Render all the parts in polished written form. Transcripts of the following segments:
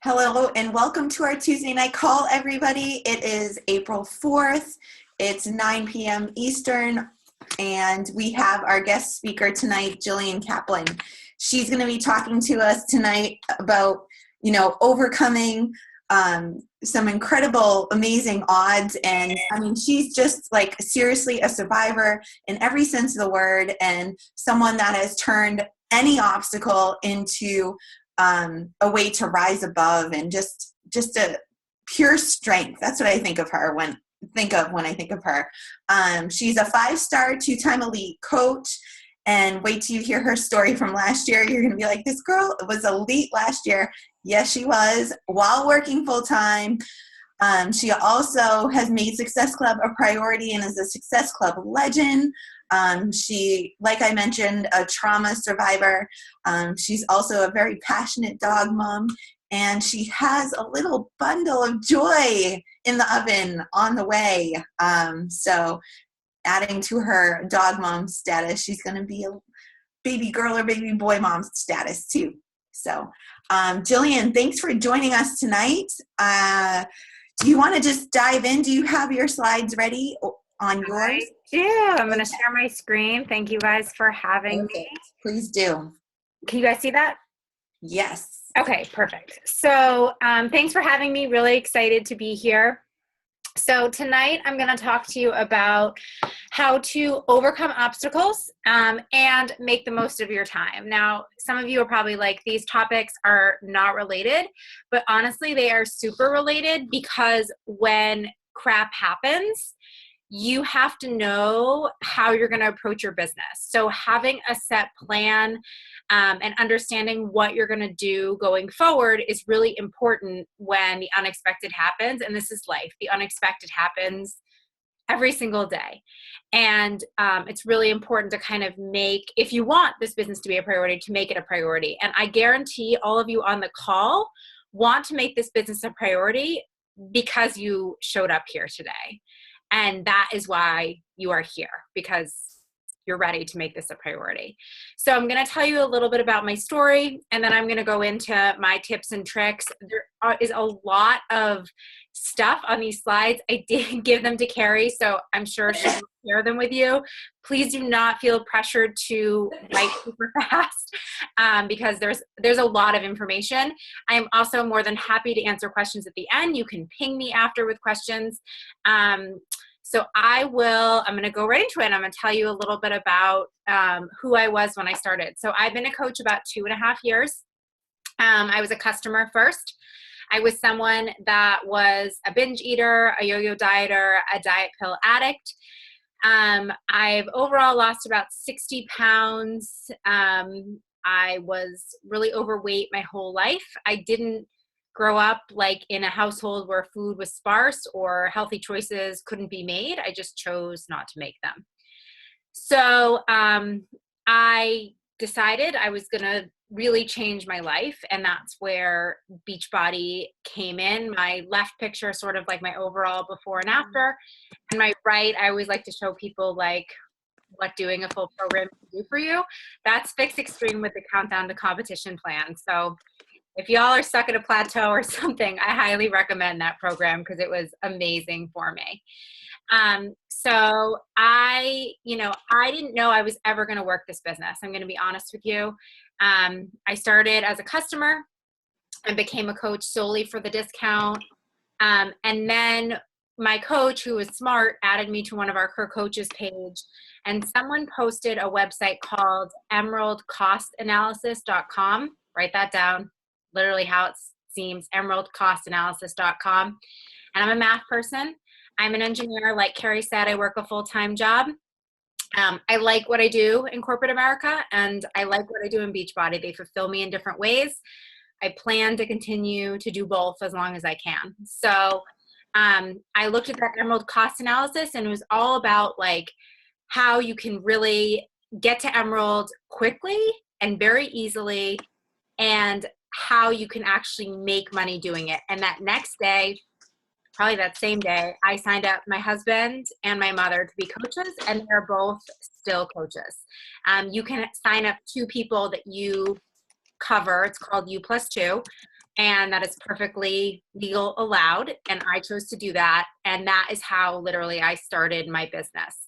Hello and welcome to our Tuesday night call, everybody. It is April 4th. It's 9 p.m. Eastern, and we have our guest speaker tonight, Jillian Kaplan. She's going to be talking to us tonight about, overcoming some incredible, amazing odds. And I mean, she's just like seriously a survivor in every sense of the word, and someone that has turned any obstacle into a way to rise above, and just a pure strength. That's what I think of her when I think of her. She's a 5-star, 2-time elite coach. And wait till you hear her story from last year. You're going to be like, this girl was elite last year. Yes, she was, while working full time. She also has made Success Club a priority and is a Success Club legend. She, like I mentioned, a trauma survivor. She's also a very passionate dog mom, and she has a little bundle of joy in the oven on the way. So adding to her dog mom status, she's going to be a baby girl or baby boy mom status too. So Jillian, thanks for joining us tonight. Do you want to just dive in? Do you have your slides ready on yours? I do. I'm going to share my screen. Thank you guys for having me. Please do. Can you guys see that? Yes. Okay, perfect. So thanks for having me. Really excited to be here. So tonight I'm going to talk to you about how to overcome obstacles and make the most of your time. Now, some of you are probably like, these topics are not related, but honestly, they are super related, because when crap happens, you have to know how you're going to approach your business. So having a set plan and understanding what you're going to do going forward is really important when the unexpected happens. And this is life. The unexpected happens every single day. And it's really important to kind of make, if you want this business to be a priority, to make it a priority. And I guarantee all of you on the call want to make this business a priority because you showed up here today. And that is why you are here, because you're ready to make this a priority. So I'm going to tell you a little bit about my story, and then I'm going to go into my tips and tricks. There is a lot of stuff on these slides. I did give them to Carrie, so I'm sure she will share them with you. Please do not feel pressured to write super fast because there's a lot of information. I'm also more than happy to answer questions at the end. You can ping me after with questions. So I'm going to go right into it, and I'm going to tell you a little bit about who I was when I started. So I've been a coach about 2.5 years. I was a customer first. I was someone that was a binge eater, a yo-yo dieter, a diet pill addict. I've overall lost about 60 pounds. I was really overweight my whole life. I didn't grow up like in a household where food was sparse or healthy choices couldn't be made. I just chose not to make them. So I decided I was going to really change my life, and that's where Beachbody came in. My left picture is sort of like my overall before and after, and my right, I always like to show people like what doing a full program can do for you. That's Fix Extreme with the Countdown to Competition plan. So if y'all are stuck at a plateau or something, I highly recommend that program because it was amazing for me. So I didn't know I was ever going to work this business. I'm going to be honest with you. I started as a customer and became a coach solely for the discount. And then my coach, who was smart, added me to one of our Career Coaches page, and someone posted a website called emeraldcostanalysis.com. Write that down. Literally how it seems, emeraldcostanalysis.com. And I'm a math person. I'm an engineer. Like Carrie said, I work a full-time job. I like what I do in corporate America, and I like what I do in Beachbody. They fulfill me in different ways. I plan to continue to do both as long as I can. So I looked at that Emerald cost analysis, and it was all about like how you can really get to Emerald quickly and very easily, and how you can actually make money doing it. And that next day, probably that same day, I signed up my husband and my mother to be coaches, and they're both still coaches. You can sign up 2 people that you cover. It's called U+2, and that is perfectly legal allowed. And I chose to do that. And that is how literally I started my business.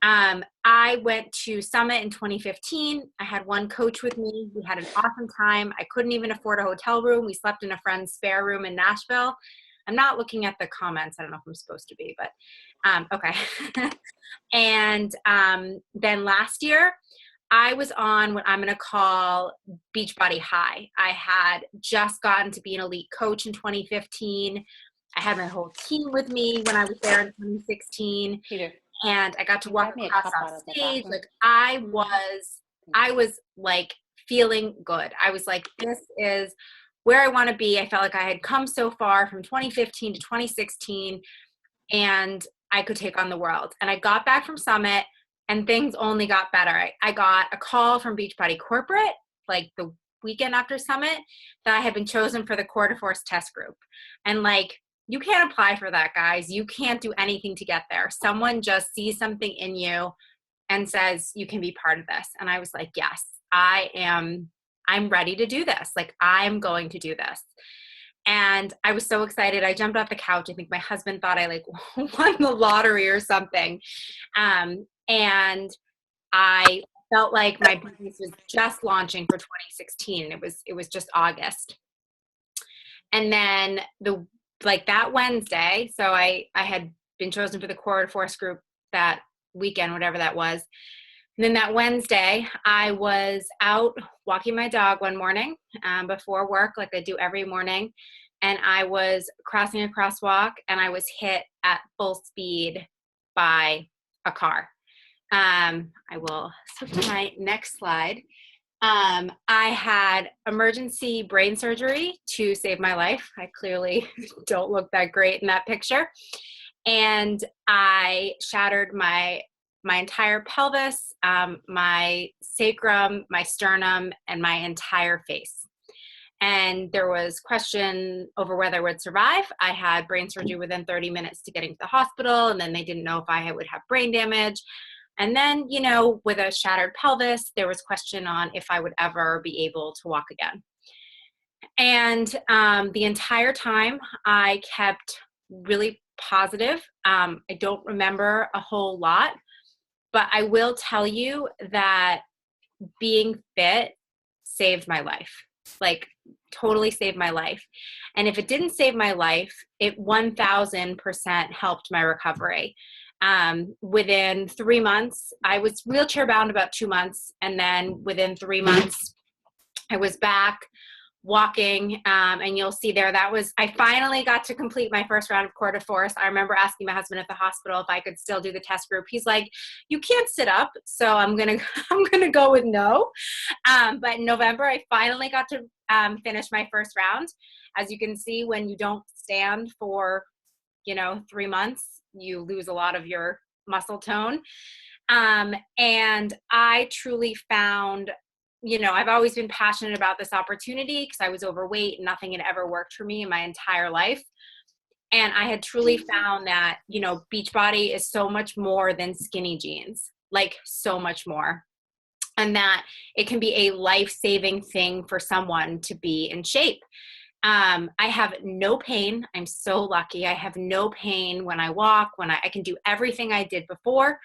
I went to Summit in 2015. I had one coach with me. We had an awesome time. I couldn't even afford a hotel room. We slept in a friend's spare room in Nashville. I'm not looking at the comments. I don't know if I'm supposed to be, but okay. And then last year, I was on what I'm going to call Beachbody high. I had just gotten to be an elite coach in 2015. I had my whole team with me when I was there in 2016. Peter, and I got to walk me a across cup our out of the stage. bathroom? Like I was like feeling good. I was like, this is where I want to be. I felt like I had come so far from 2015 to 2016 and I could take on the world. And I got back from Summit and things only got better. I got a call from Beachbody Corporate, like the weekend after Summit, that I had been chosen for the Core de Force test group. And like, you can't apply for that, guys. You can't do anything to get there. Someone just sees something in you and says, you can be part of this. And I was like, yes, I'm ready to do this. Like, I'm going to do this. And I was so excited. I jumped off the couch. I think my husband thought I like won the lottery or something. And I felt like my business was just launching for 2016. It was just August. And then that Wednesday, so I had been chosen for the Core de Force group that weekend, whatever that was. And then that Wednesday, I was out walking my dog one morning before work, like I do every morning. And I was crossing a crosswalk and I was hit at full speed by a car. I will switch to my next slide. I had emergency brain surgery to save my life. I clearly don't look that great in that picture. And I shattered my entire pelvis, my sacrum, my sternum, and my entire face. And there was question over whether I would survive. I had brain surgery within 30 minutes to getting to the hospital, and then they didn't know if I would have brain damage. And then, with a shattered pelvis, there was question on if I would ever be able to walk again. And the entire time I kept really positive. I don't remember a whole lot, but I will tell you that being fit saved my life, like totally saved my life. And if it didn't save my life, it 1000% helped my recovery. Within 3 months, I was wheelchair bound about 2 months. And then within 3 months, I was back walking. And you'll see there, I finally got to complete my first round of Core de Force. I remember asking my husband at the hospital if I could still do the test group. He's like, you can't sit up. So I'm going to go with no. But in November, I finally got to finish my first round. As you can see, when you don't stand for, 3 months, you lose a lot of your muscle tone. And I truly found, I've always been passionate about this opportunity because I was overweight and nothing had ever worked for me in my entire life. And I had truly found that, Beachbody is so much more than skinny jeans, like so much more. And that it can be a life-saving thing for someone to be in shape. I have no pain. I'm so lucky. I have no pain when I walk, when I can do everything I did before.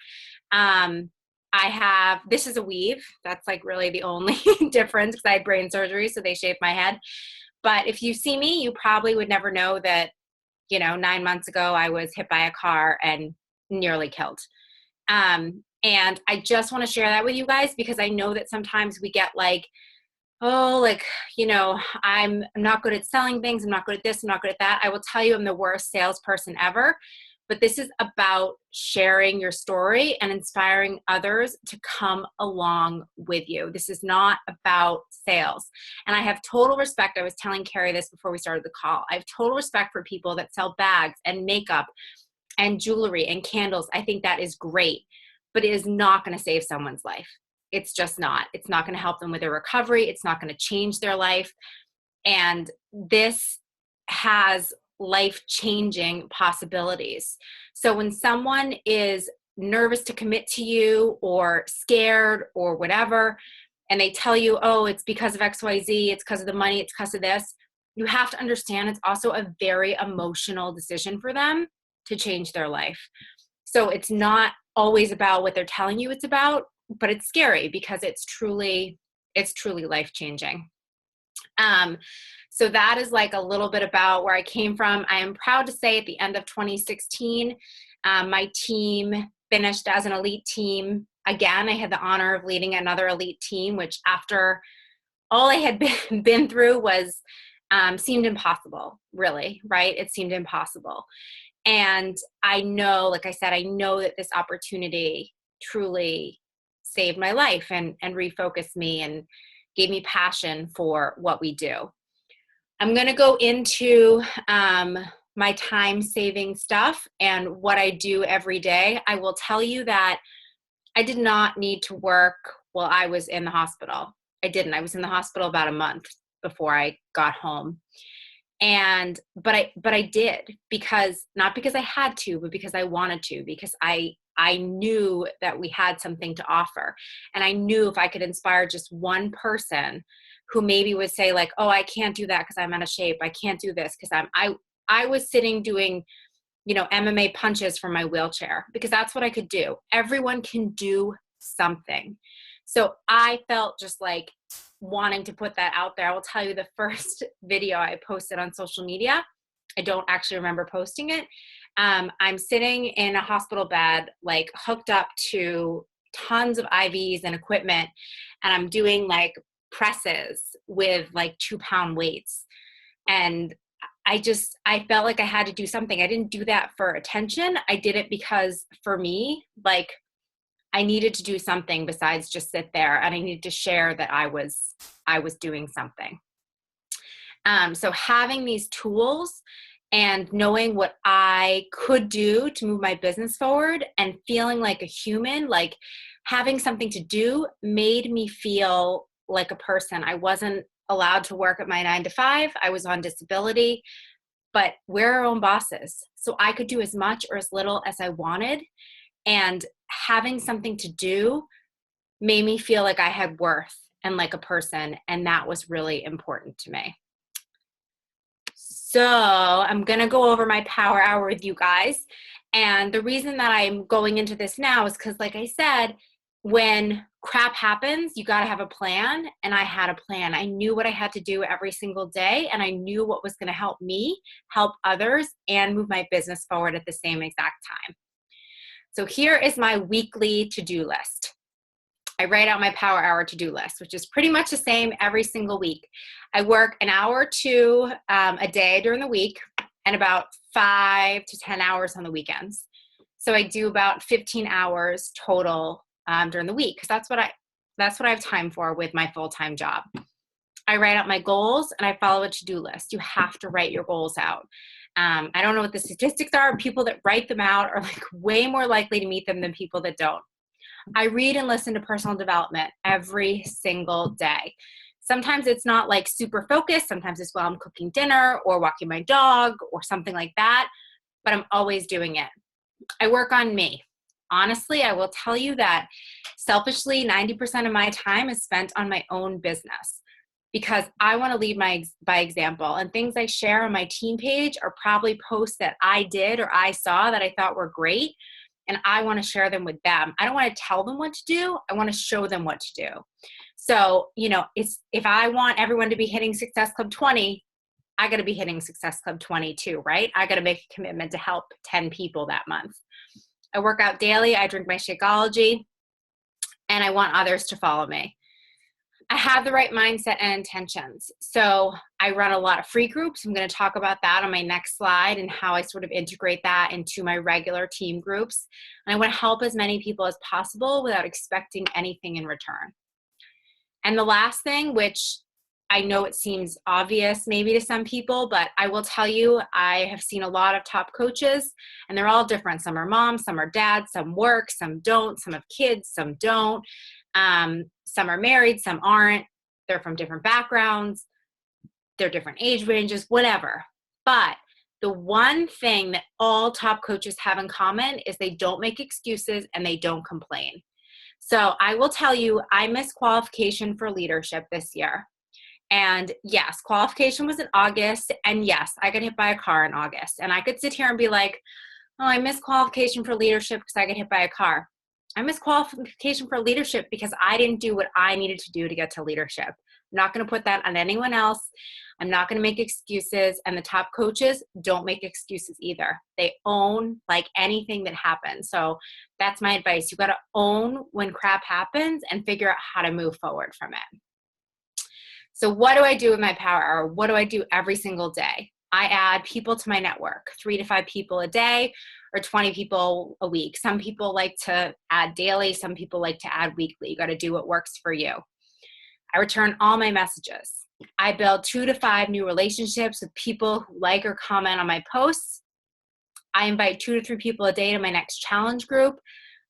This is a weave. That's like really the only difference because I had brain surgery, so they shaved my head. But if you see me, you probably would never know that, 9 months ago, I was hit by a car and nearly killed. And I just want to share that with you guys because I know that sometimes we get like, I'm not good at selling things. I'm not good at this. I'm not good at that. I will tell you, I'm the worst salesperson ever. But this is about sharing your story and inspiring others to come along with you. This is not about sales. And I have total respect. I was telling Carrie this before we started the call. I have total respect for people that sell bags and makeup and jewelry and candles. I think that is great, but it is not going to save someone's life. It's just not. It's not going to help them with their recovery. It's not going to change their life. And this has life-changing possibilities. So when someone is nervous to commit to you or scared or whatever, and they tell you, oh, it's because of XYZ, it's because of the money, it's because of this, you have to understand it's also a very emotional decision for them to change their life. So it's not always about what they're telling you it's about, but it's scary because it's truly life-changing. So that is like a little bit about where I came from. I am proud to say at the end of 2016, my team finished as an elite team. Again, I had the honor of leading another elite team, which after all I had been through was seemed impossible, really, right? It seemed impossible. And I know, like I said, I know that this opportunity truly saved my life and refocused me and gave me passion for what we do. I'm going to go into my time-saving stuff and what I do every day. I will tell you that I did not need to work while I was in the hospital. I didn't. I was in the hospital about a month before I got home. But I did, because not because I had to, but because I wanted to, because I knew that we had something to offer. And I knew if I could inspire just one person who maybe would say like, oh, I can't do that because I'm out of shape. I can't do this because I was sitting doing, MMA punches from my wheelchair because that's what I could do. Everyone can do something. So I felt just like wanting to put that out there. I will tell you the first video I posted on social media, I don't actually remember posting it. I'm sitting in a hospital bed, like hooked up to tons of IVs and equipment, and I'm doing like presses with like 2-pound weights. And I felt like I had to do something. I didn't do that for attention. I did it because for me, like I needed to do something besides just sit there, and I needed to share that I was doing something. So having these tools and knowing what I could do to move my business forward and feeling like a human, like having something to do, made me feel like a person. I wasn't allowed to work at my 9-to-5. I was on disability, but we're our own bosses. So I could do as much or as little as I wanted. And having something to do made me feel like I had worth and like a person. And that was really important to me. So I'm going to go over my power hour with you guys. And the reason that I'm going into this now is because, like I said, when crap happens, you got to have a plan. And I had a plan. I knew what I had to do every single day. And I knew what was going to help me, help others, and move my business forward at the same exact time. So here is my weekly to-do list. I write out my power hour to-do list, which is pretty much the same every single week. I work an hour or two a day during the week and about 5 to 10 hours on the weekends. So I do about 15 hours total during the week, because that's what I have time for with my full-time job. I write out my goals and I follow a to-do list. You have to write your goals out. I don't know what the statistics are. People that write them out are like way more likely to meet them than people that don't. I read and listen to personal development every single day. Sometimes it's not like super focused. Sometimes it's while I'm cooking dinner or walking my dog or something like that, but I'm always doing it. I work on me. Honestly, I will tell you that selfishly, 90% of my time is spent on my own business, because I want to lead by example, and things I share on my team page are probably posts that I did or I saw that I thought were great, and I want to share them with them. I don't want to tell them what to do. I want to show them what to do. So, if I want everyone to be hitting Success Club 20, I got to be hitting Success Club 20 too, right? I got to make a commitment to help 10 people that month. I work out daily. I drink my Shakeology, and I want others to follow me. I have the right mindset and intentions. So I run a lot of free groups. I'm going to talk about that on my next slide and how I sort of integrate that into my regular team groups. And I want to help as many people as possible without expecting anything in return. And the last thing, which I know it seems obvious maybe to some people, but I will tell you, I have seen a lot of top coaches, and they're all different. Some are moms, some are dads, some work, some don't, some have kids, some don't. Some are married, some aren't. They're from different backgrounds. They're different age ranges, whatever. But the one thing that all top coaches have in common is they don't make excuses and they don't complain. So I will tell you, I missed qualification for leadership this year. And yes, qualification was in August. And yes, I got hit by a car in August. And I could sit here and be like, oh, I missed qualification for leadership because I got hit by a car. I missed qualification for leadership because I didn't do what I needed to do to get to leadership. I'm not going to put that on anyone else. I'm not going to make excuses. And the top coaches don't make excuses either. They own like anything that happens. So that's my advice. You got to own when crap happens and figure out how to move forward from it. So what do I do with my power hour? What do I do every single day? I add people to my network, 3 to 5 people a day or 20 people a week. Some people like to add daily. Some people like to add weekly. You got to do what works for you. I return all my messages. I build 2 to 5 new relationships with people who like or comment on my posts. I invite 2 to 3 people a day to my next challenge group.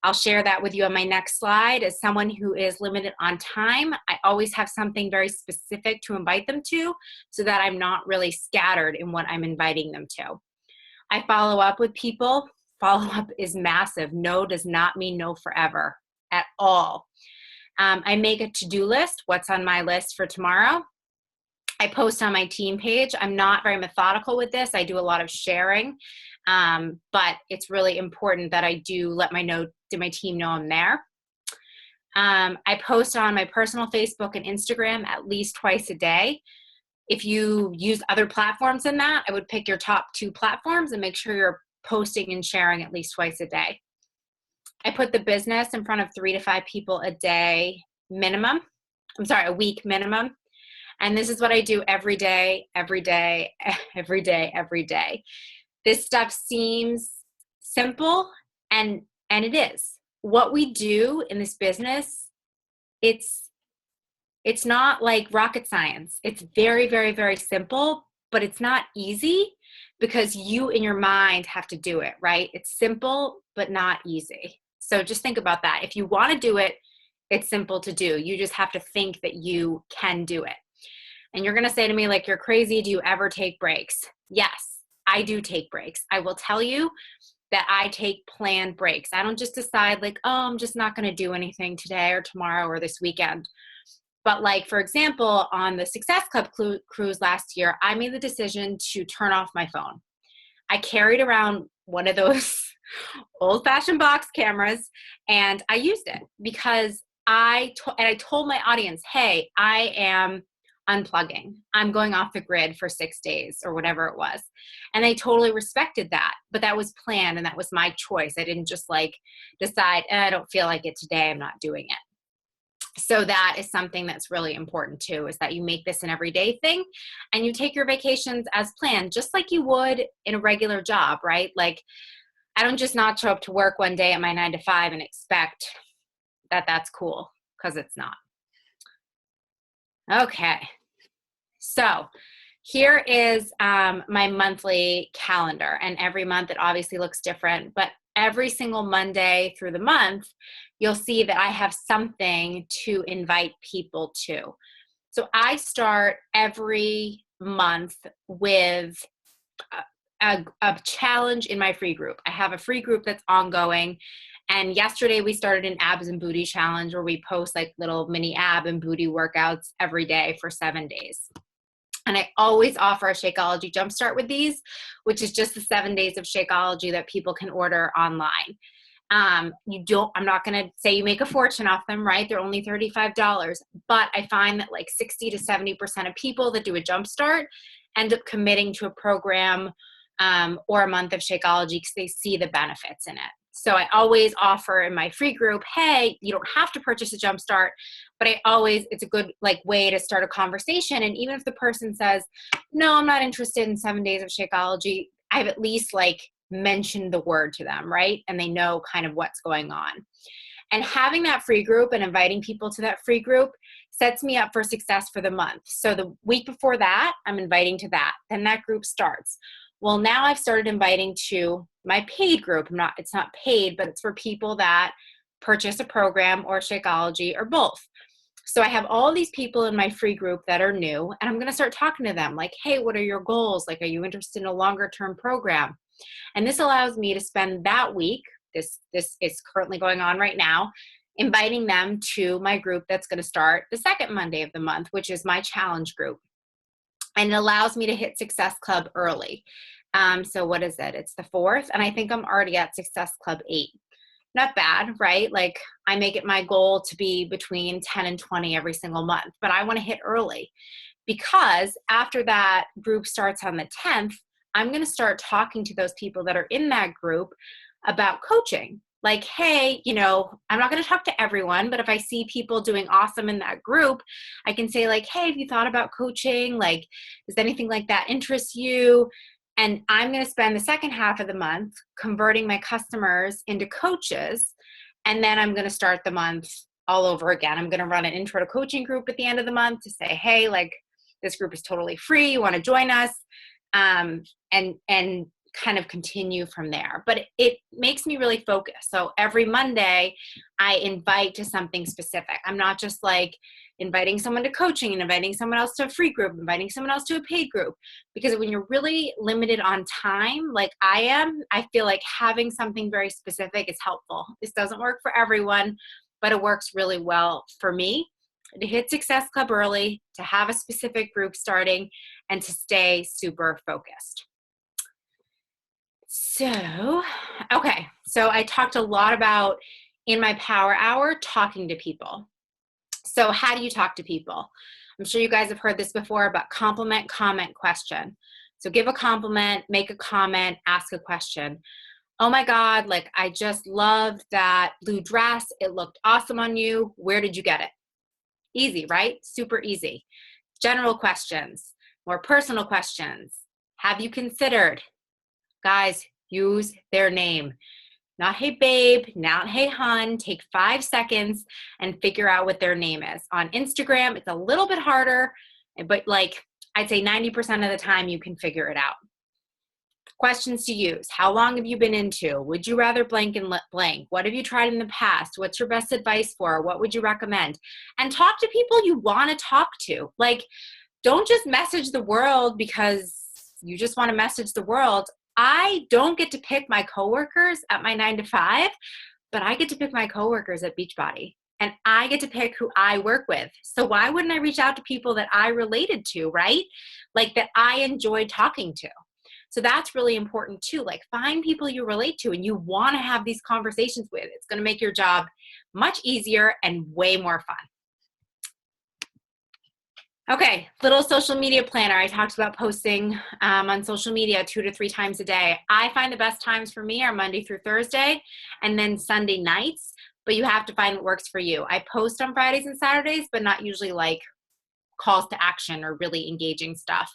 I'll share that with you on my next slide. As someone who is limited on time, I always have something very specific to invite them to so that I'm not really scattered in what I'm inviting them to. I follow up with people. Follow up is massive. No does not mean no forever at all. I make a to-do list, what's on my list for tomorrow. I post on my team page. I'm not very methodical with this. I do a lot of sharing, but it's really important that I do let my team know I'm there. I post on my personal Facebook and Instagram at least twice a day. If you use other platforms than that, I would pick your top 2 platforms and make sure you're posting and sharing at least twice a day. I put the business in front of 3 to 5 people a week minimum. And this is what I do every day, every day, every day, every day. This stuff seems simple, and it is. What we do in this business, it's not like rocket science. It's very, very, very simple, but it's not easy because you in your mind have to do it, right? It's simple, but not easy. So just think about that. If you want to do it, it's simple to do. You just have to think that you can do it. And you're going to say to me, like, you're crazy. Do you ever take breaks? Yes, I do take breaks. I will tell you that I take planned breaks. I don't just decide like, oh, I'm just not going to do anything today or tomorrow or this weekend. But like, for example, on the Success Club cruise last year, I made the decision to turn off my phone. I carried around one of those old-fashioned box cameras, and I used it because I told my audience, hey, I am unplugging. I'm going off the grid for 6 days or whatever it was. And they totally respected that, but that was planned and that was my choice. I didn't just like decide, I don't feel like it today, I'm not doing it. So that is something that's really important too, is that you make this an everyday thing and you take your vacations as planned, just like you would in a regular job, right? Like, I don't just not show up to work one day at my 9 to 5 and expect that that's cool, because it's not. Okay. So here is my monthly calendar, and every month it obviously looks different, but every single Monday through the month, you'll see that I have something to invite people to. So I start every month with a challenge in my free group. I have a free group that's ongoing. And yesterday we started an abs and booty challenge where we post like little mini ab and booty workouts every day for 7 days. And I always offer a Shakeology Jumpstart with these, which is just the 7 days of Shakeology that people can order online. I'm not going to say you make a fortune off them, right? They're only $35, but I find that like 60 to 70% of people that do a Jumpstart end up committing to a program or a month of Shakeology because they see the benefits in it. So I always offer in my free group, hey, you don't have to purchase a Jumpstart, but it's a good like way to start a conversation. And even if the person says, no, I'm not interested in 7 days of Shakeology, I've at least like mentioned the word to them, right? And they know kind of what's going on. And having that free group and inviting people to that free group sets me up for success for the month. So the week before that, I'm inviting to that. Then that group starts. Well, now I've started inviting to my paid group. It's not paid, but it's for people that purchase a program or Shakeology or both. So I have all these people in my free group that are new, and I'm going to start talking to them like, hey, what are your goals? Like, are you interested in a longer term program? And this allows me to spend that week, this is currently going on right now, inviting them to my group that's going to start the second Monday of the month, which is my challenge group. And it allows me to hit Success Club early. So what is it? It's the 4th, and I think I'm already at Success Club 8. Not bad, right? Like, I make it my goal to be between 10 and 20 every single month, but I want to hit early, because after that group starts on the 10th, I'm going to start talking to those people that are in that group about coaching. Like, hey, you know, I'm not going to talk to everyone, but if I see people doing awesome in that group, I can say like, hey, have you thought about coaching? Like, does anything like that interest you? And I'm going to spend the second half of the month converting my customers into coaches. And then I'm going to start the month all over again. I'm going to run an intro to coaching group at the end of the month to say, hey, like, this group is totally free. You want to join us? And kind of continue from there. But it makes me really focus. So every Monday, I invite to something specific. I'm not just like inviting someone to coaching and inviting someone else to a free group, inviting someone else to a paid group. Because when you're really limited on time, like I am, I feel like having something very specific is helpful. This doesn't work for everyone, but it works really well for me to hit Success Club early, to have a specific group starting, and to stay super focused. So, okay. So I talked a lot about in my power hour, talking to people. So how do you talk to people? I'm sure you guys have heard this before about compliment, comment, question. So give a compliment, make a comment, ask a question. Oh my God, like I just loved that blue dress. It looked awesome on you. Where did you get it? Easy, right? Super easy. General questions, more personal questions. Have you considered? Guys, use their name. Not hey babe, not hey hun. Take 5 seconds and figure out what their name is. On Instagram, it's a little bit harder, but like I'd say 90% of the time you can figure it out. Questions to use. How long have you been into? Would you rather blank and blank? What have you tried in the past? What's your best advice for? What would you recommend? And talk to people you want to talk to. Like, don't just message the world because you just want to message the world. I don't get to pick my coworkers at my 9 to 5, but I get to pick my coworkers at Beachbody, and I get to pick who I work with. So why wouldn't I reach out to people that I related to, right? Like that I enjoyed talking to. So that's really important too. Like find people you relate to and you want to have these conversations with. It's going to make your job much easier and way more fun. Okay, little social media planner. I talked about posting on social media 2 to 3 times a day. I find the best times for me are Monday through Thursday and then Sunday nights, but you have to find what works for you. I post on Fridays and Saturdays, but not usually like calls to action or really engaging stuff.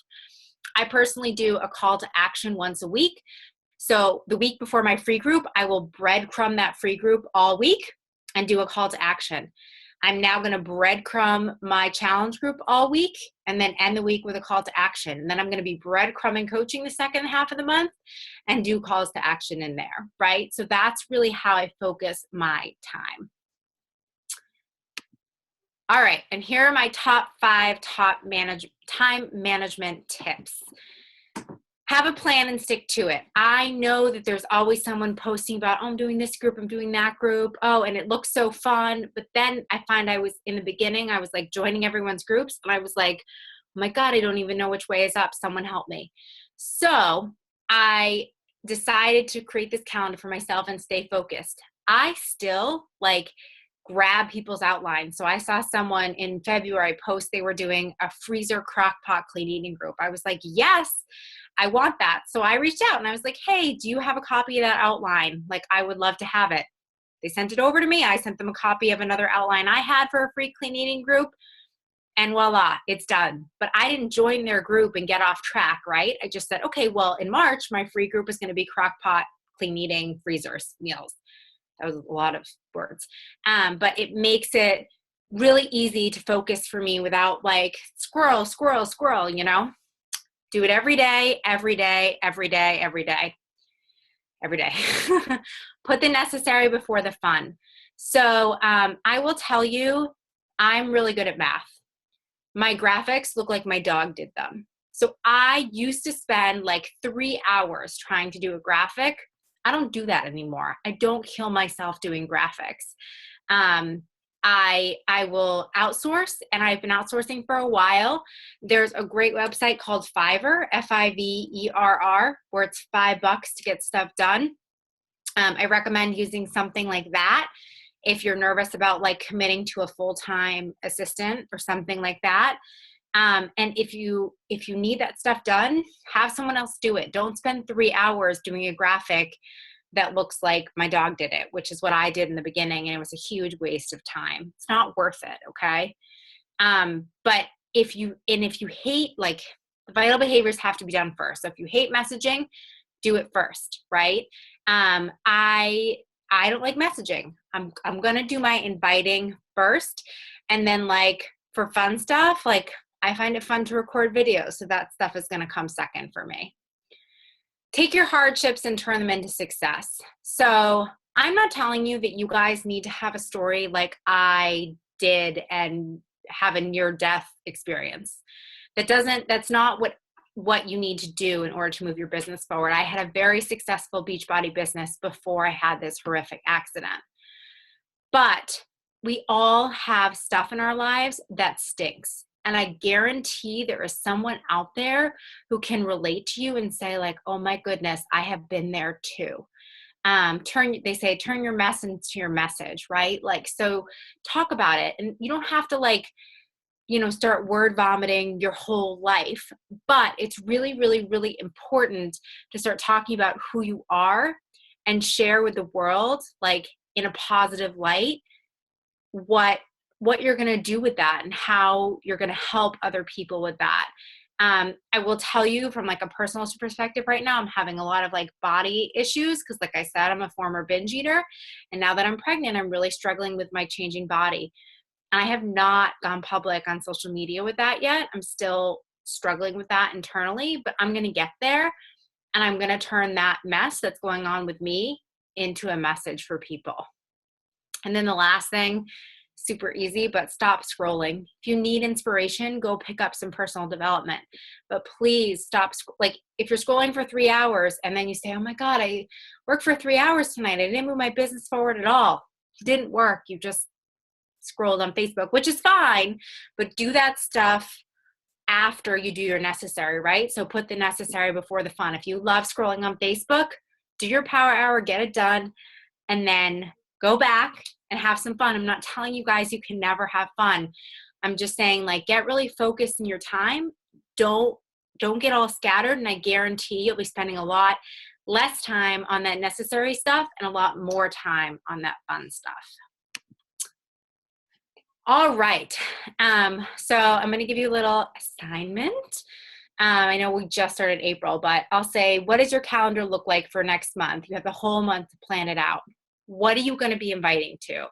I personally do a call to action once a week. So the week before my free group, I will breadcrumb that free group all week and do a call to action. I'm now going to breadcrumb my challenge group all week and then end the week with a call to action. And then I'm going to be breadcrumbing coaching the second half of the month and do calls to action in there, right? So that's really how I focus my time. All right, and here are my top 5 time management tips. Have a plan and stick to it. I know that there's always someone posting about, oh, I'm doing this group, I'm doing that group. Oh, and it looks so fun. But then I find I was in the beginning, I was like joining everyone's groups and I was like, oh my God, I don't even know which way is up. Someone help me. So I decided to create this calendar for myself and stay focused. I still like grab people's outlines. So I saw someone in February post they were doing a freezer crock pot clean eating group. I was like, yes, I want that. So I reached out and I was like, hey, do you have a copy of that outline? Like, I would love to have it. They sent it over to me. I sent them a copy of another outline I had for a free clean eating group. And voila, it's done. But I didn't join their group and get off track, right? I just said, okay, well, in March, my free group is going to be crock pot clean eating freezers meals. That was a lot of words. But it makes it really easy to focus for me without like squirrel, squirrel, squirrel, you know? Do it every day, every day, every day, every day, every day. Put the necessary before the fun. So I will tell you, I'm really good at math. My graphics look like my dog did them. So I used to spend like 3 hours trying to do a graphic. I don't do that anymore. I don't kill myself doing graphics. I will outsource, and I've been outsourcing for a while. There's a great website called Fiverr, Fiverr, where it's $5 to get stuff done. I recommend using something like that if you're nervous about like committing to a full-time assistant or something like that. And if you need that stuff done, have someone else do it. Don't spend 3 hours doing a graphic that looks like my dog did it, which is what I did in the beginning, and it was a huge waste of time. It's not worth it, okay? But if you hate, like, the vital behaviors have to be done first. So if you hate messaging, do it first, right? I don't like messaging. I'm gonna do my inviting first, and then like for fun stuff, like I find it fun to record videos, so that stuff is gonna come second for me. Take your hardships and turn them into success. So I'm not telling you that you guys need to have a story like I did and have a near-death experience. That's not what you need to do in order to move your business forward. I had a very successful Beachbody business before I had this horrific accident. But we all have stuff in our lives that stinks. And I guarantee there is someone out there who can relate to you and say like, oh my goodness, I have been there too. They say, turn your mess into your message, right? Like, so talk about it. And you don't have to like, start word vomiting your whole life, but it's really, really, really important to start talking about who you are and share with the world, like in a positive light, what you're going to do with that and how you're going to help other people with that. I will tell you from like a personal perspective right now, I'm having a lot of like body issues because like I said, I'm a former binge eater. And now that I'm pregnant, I'm really struggling with my changing body. And I have not gone public on social media with that yet. I'm still struggling with that internally, but I'm going to get there. And I'm going to turn that mess that's going on with me into a message for people. And then the last thing, super easy, but stop scrolling. If you need inspiration, go pick up some personal development. But please stop. Like if you're scrolling for 3 hours and then you say, oh my God, I worked for 3 hours tonight. I didn't move my business forward at all. It didn't work. You just scrolled on Facebook, which is fine, but do that stuff after you do your necessary, right? So put the necessary before the fun. If you love scrolling on Facebook, do your power hour, get it done, and then go back and have some fun. I'm not telling you guys you can never have fun. I'm just saying like get really focused in your time. Don't get all scattered, and I guarantee you'll be spending a lot less time on that necessary stuff and a lot more time on that fun stuff. All right. So I'm going to give you a little assignment. I know we just started April, but I'll say, what does your calendar look like for next month? You have the whole month to plan it out. What are you going to be inviting to?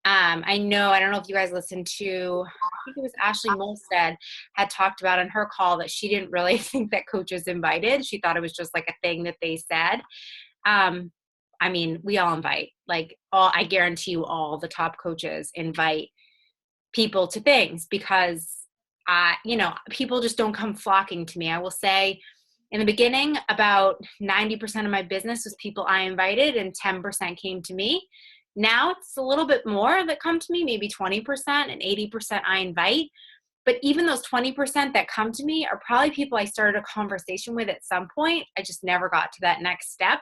I don't know if you guys listened to, I think it was Ashley Molstead had talked about on her call that she didn't really think that coaches invited. She thought it was just like a thing that they said. I mean, we all invite, I guarantee you all the top coaches invite people to things because, people just don't come flocking to me. I will say in the beginning, about 90% of my business was people I invited and 10% came to me. Now it's a little bit more that come to me, maybe 20% and 80% I invite. But even those 20% that come to me are probably people I started a conversation with at some point. I just never got to that next step,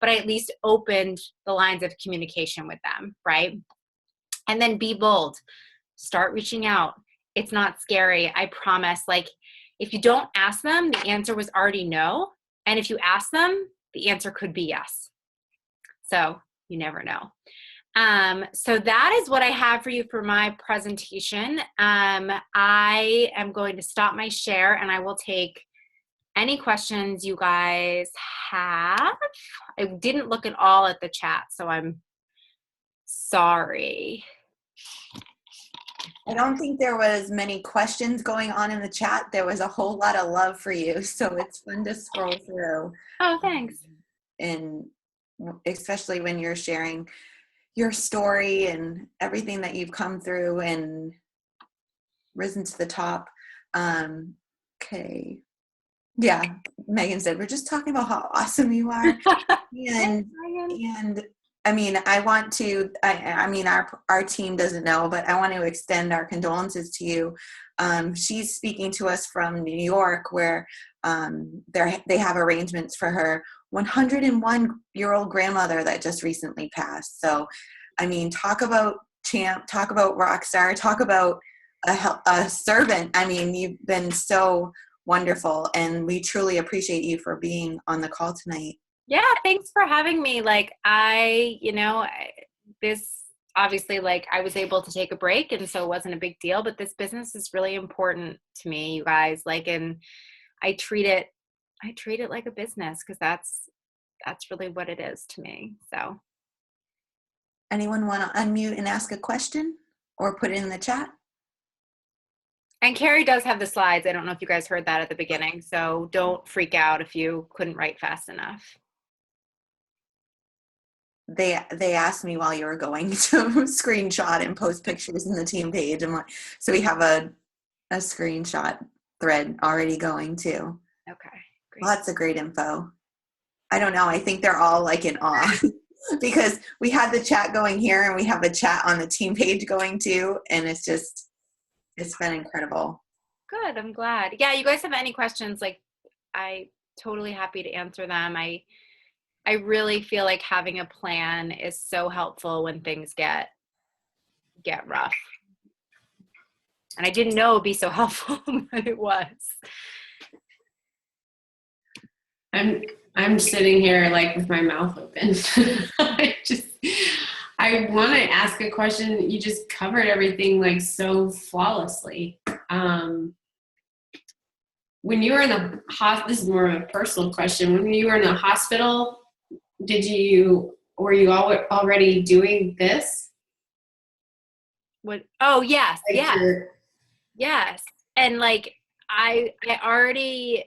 but I at least opened the lines of communication with them, right? And then be bold. Start reaching out. It's not scary, I promise. Like, if you don't ask them, the answer was already no. And if you ask them, the answer could be yes. So you never know. So that is what I have for you for my presentation. I am going to stop my share and I will take any questions you guys have. I didn't look at all at the chat, so I'm sorry. I don't think there was many questions going on in the chat. There was a whole lot of love for you. So it's fun to scroll through. Oh, thanks. And especially when you're sharing your story and everything that you've come through and risen to the top. Okay. Yeah. Megan said, we're just talking about how awesome you are. And I mean, I want to, I mean, our team doesn't know, but I want to extend our condolences to you. She's speaking to us from New York, where they have arrangements for her 101-year-old grandmother that just recently passed. So, I mean, talk about champ, talk about rock star, talk about a servant. I mean, you've been so wonderful, and we truly appreciate you for being on the call tonight. Yeah, thanks for having me. Like this obviously, like, I was able to take a break, and so it wasn't a big deal, but this business is really important to me, you guys. Like, and I treat it like a business, because that's really what it is to me. So, Anyone want to unmute and ask a question or put it in the chat? and Carrie does have the slides. I don't know if you guys heard that at the beginning, so don't freak out if you couldn't write fast enough. They asked me while you were going to screenshot and post pictures in the team page, and so we have a screenshot thread already going too. Okay, great. Lots of great info. I don't know. I think they're all like in awe because we had the chat going here and we have a chat on the team page going too, and it's been incredible. Good. I'm glad. Yeah, you guys have any questions? Like, I totally happy to answer them. I really feel like having a plan is so helpful when things get rough. And I didn't know it'd be so helpful, but it was. I'm sitting here like with my mouth open. I want to ask a question. You just covered everything like so flawlessly. When you were in the hospital, this is more of a personal question. When you were in the hospital, were you already doing this? What? Oh, yes. Like Yes. Yes. And like, I already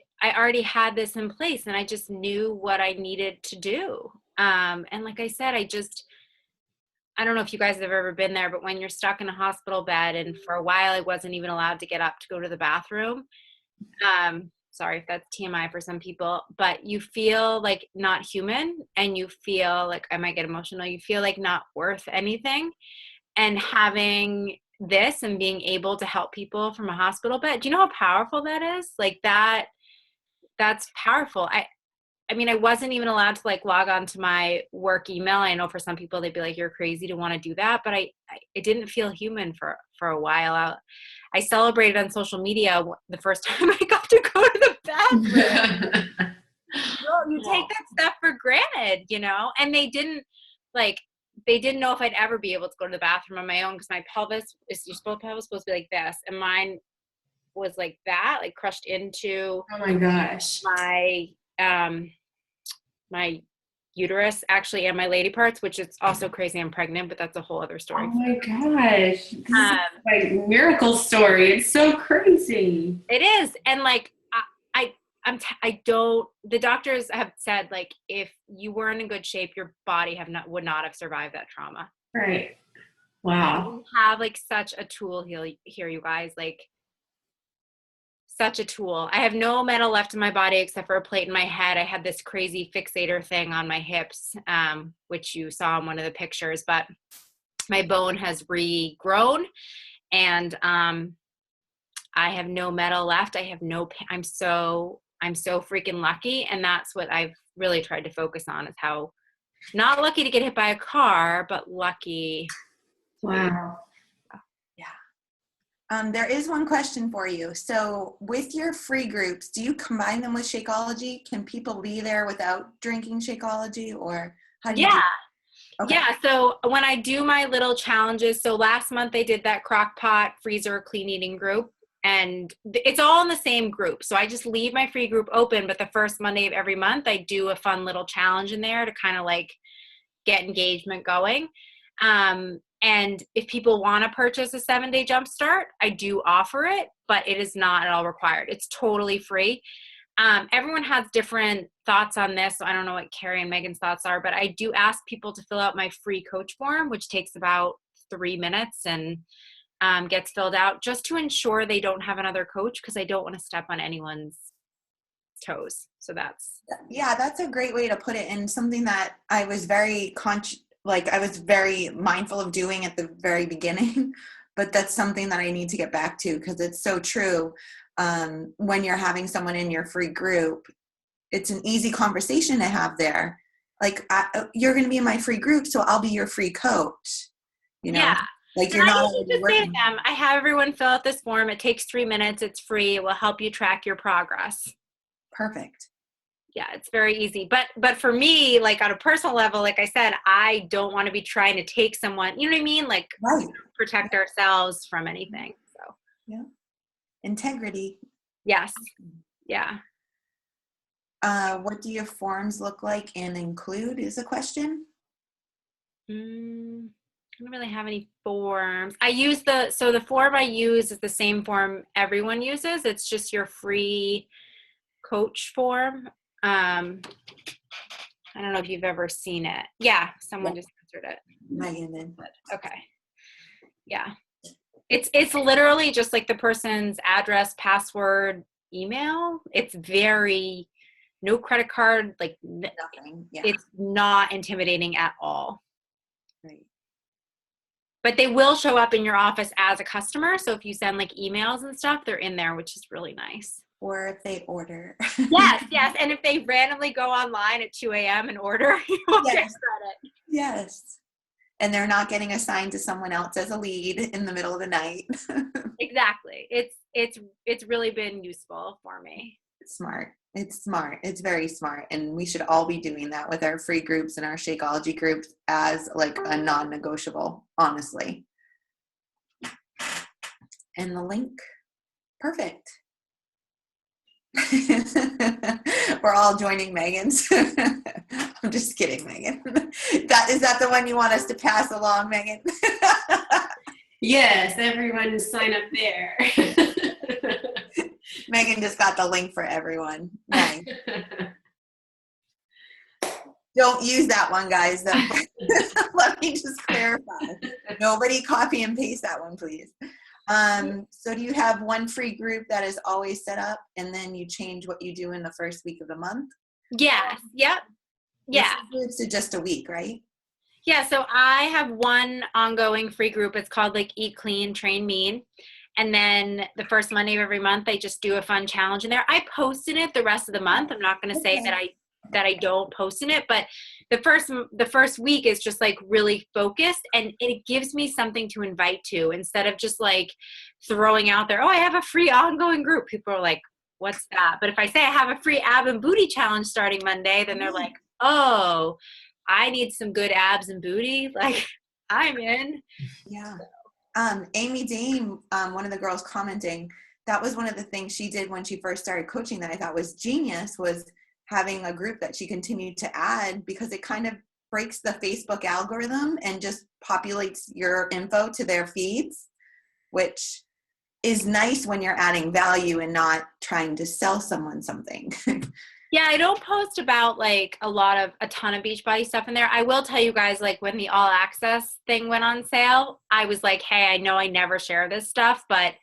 had this in place, and I just knew what I needed to do. And like I said, I don't know if you guys have ever been there, but when you're stuck in a hospital bed, and for a while I wasn't even allowed to get up to go to the bathroom. Sorry if that's TMI for some people, but you feel like not human, and you feel like, I might get emotional, you feel like not worth anything. And having this and being able to help people from a hospital bed, do you know how powerful that is? Like that's powerful. I mean, I wasn't even allowed to like log on to my work email. I know for some people they'd be like, you're crazy to want to do that, but I didn't feel human for a while. I celebrated on social media the first time I got to go to the bathroom. Well, you take that stuff for granted, and they didn't know if I'd ever be able to go to the bathroom on my own, because my pelvis is supposed to be like this, and mine was like that, like crushed into oh my gosh, my uterus actually, and my lady parts, which is also crazy. I'm pregnant, but that's a whole other story. Oh my gosh, this is like miracle story. It's so crazy. It is. And like the doctors have said, like, if you weren't in good shape, your body would not have survived that trauma. Right. Wow. We have like such a tool here, you guys, like such a tool. I have no metal left in my body except for a plate in my head. I had this crazy fixator thing on my hips, which you saw in one of the pictures, but my bone has regrown, and I have no metal left. I have no pain. I'm so freaking lucky. And that's what I've really tried to focus on, is how not lucky to get hit by a car, but lucky. Wow. Yeah. There is one question for you. So with your free groups, do you combine them with Shakeology? Can people be there without drinking Shakeology, or how do you do? Okay. Yeah. So when I do my little challenges, so last month I did that crock pot freezer clean eating group, and it's all in the same group. So I just leave my free group open, but the first Monday of every month I do a fun little challenge in there to kind of like get engagement going. And if people want to purchase a 7-day jumpstart, I do offer it, but it is not at all required. It's totally free. Everyone has different thoughts on this, so I don't know what Carrie and Megan's thoughts are, but I do ask people to fill out my free coach form, which takes about 3 minutes and gets filled out, just to ensure they don't have another coach, because I don't want to step on anyone's toes. So that's a great way to put it, and something that I was very like I was very mindful of doing at the very beginning, but that's something that I need to get back to because it's so true. When you're having someone in your free group, it's an easy conversation to have there. Like, you're going to be in my free group, so I'll be your free coach. You know, Yeah. like And you're not I already usually just say to working. them, I have everyone fill out this form. It takes 3 minutes. It's free. It will help you track your progress. Perfect. Yeah, it's very easy. But for me, like on a personal level, like I said, I don't want to be trying to take someone, you know what I mean? Like Right. protect ourselves from anything. So Yeah. Integrity. yes. Yeah. What do your forms look like and include is a question? I don't really have any forms. I use the form I use is the same form everyone uses. It's just your free coach form. I don't know if you've ever seen it. Yeah, someone just answered it. Megan did. Okay. Yeah. It's literally just like the person's address, password, email. It's very no credit card, like Nothing. Yeah. it's not intimidating at all. Right. But they will show up in your office as a customer. So if you send like emails and stuff, they're in there, which is really nice. Or if they order. Yes. And if they randomly go online at 2 a.m. and order, you will get Yes. credit. Yes. And they're not getting assigned to someone else as a lead in the middle of the night. Exactly. It's really been useful for me. It's smart. It's smart. It's very smart. And we should all be doing that with our free groups and our Shakeology groups as like a non-negotiable, honestly. And the link, perfect. We're all joining Megan's. I'm just kidding, Megan. Is that the one you want us to pass along, Megan? Yes, everyone sign up there. Megan just got the link for everyone. Nice. Don't use that one, guys. Let me just clarify. Nobody copy and paste that one, please. So do you have one free group that is always set up and then you change what you do in the first week of the month? Yes. Yep. Yeah. Groups are just a week, right? Yeah. So I have one ongoing free group. It's called like Eat Clean, Train Mean. And then the first Monday of every month, I just do a fun challenge in there. I post in it the rest of the month. I'm not going to say that I don't post in it, but the first week is just like really focused and it gives me something to invite to instead of just like throwing out there, oh, I have a free ongoing group. People are like, what's that? But if I say I have a free ab and booty challenge starting Monday, then they're like, oh, I need some good abs and booty. Like I'm in. Yeah. Amy Dame, one of the girls commenting, that was one of the things she did when she first started coaching that I thought was genius, was having a group that she continued to add because it kind of breaks the Facebook algorithm and just populates your info to their feeds, which is nice when you're adding value and not trying to sell someone something. Yeah, I don't post about like a ton of Beachbody stuff in there. I will tell you guys, like when the all access thing went on sale, I was like, hey, I know I never share this stuff, but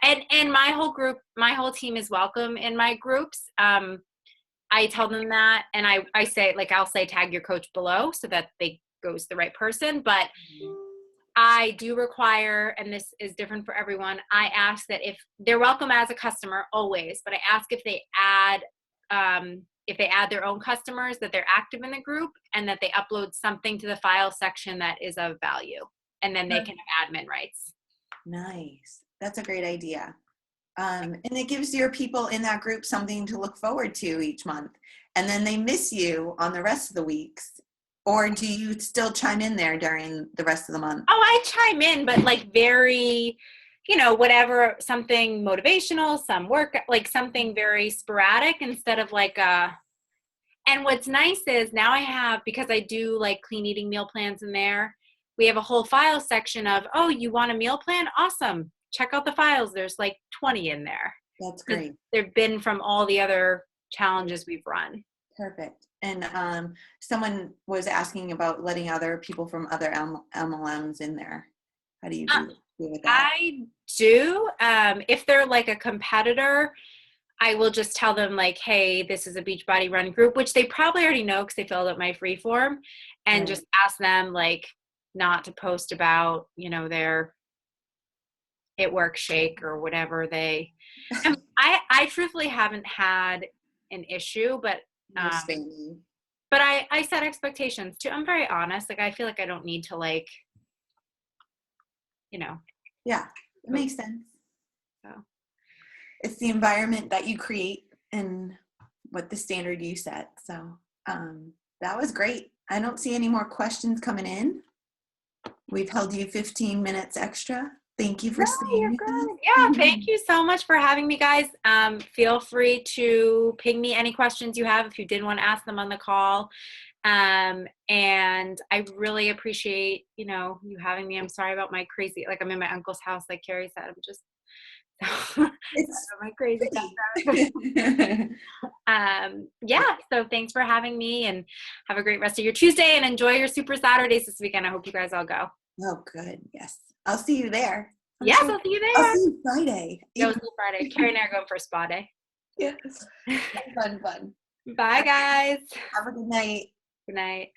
and my whole group, my whole team is welcome in my groups. I tell them that, and I say, like, I'll say tag your coach below so that they goes to the right person. But I do require, and this is different for everyone, I ask that if they're welcome as a customer always, but I ask if they add their own customers, that they're active in the group and that they upload something to the file section that is of value, and then they can have admin rights. Nice. That's a great idea. And it gives your people in that group something to look forward to each month. And then they miss you on the rest of the weeks. Or do you still chime in there during the rest of the month? Oh, I chime in, but like very, whatever, something motivational, some work, like something very sporadic instead of like and what's nice is now I have, because I do like clean eating meal plans in there, we have a whole file section of, oh, you want a meal plan? Awesome. Check out the files. There's like 20 in there. That's great. They've been from all the other challenges we've run. Perfect. And someone was asking about letting other people from other MLMs in there. How do you do with that? I do. If they're like a competitor, I will just tell them like, hey, this is a Beachbody Run group, which they probably already know because they filled out my free form, and just ask them like not to post about, their It Work shake or whatever they, I truthfully haven't had an issue, but I set expectations too. I'm very honest. Like, I feel like I don't need to like, Yeah, it makes sense. So it's the environment that you create and what the standard you set. So that was great. I don't see any more questions coming in. We've held you 15 minutes extra. Thank you for staying with us. Yeah, thank you so much for having me, guys. Feel free to ping me any questions you have if you didn't want to ask them on the call. And I really appreciate, you having me. I'm sorry about my crazy, like I'm in my uncle's house, like Carrie said. I'm just it's my crazy yeah, so thanks for having me, and have a great rest of your Tuesday, and enjoy your Super Saturdays this weekend. I hope you guys all go. Oh, good. Yes. I'll see you there. Yes, I'll see you there. I'll see you Friday. Yeah, we'll see you Friday. Carrie and I are going for a spa day. Yeah. Fun. Bye, guys. Have a good night. Good night.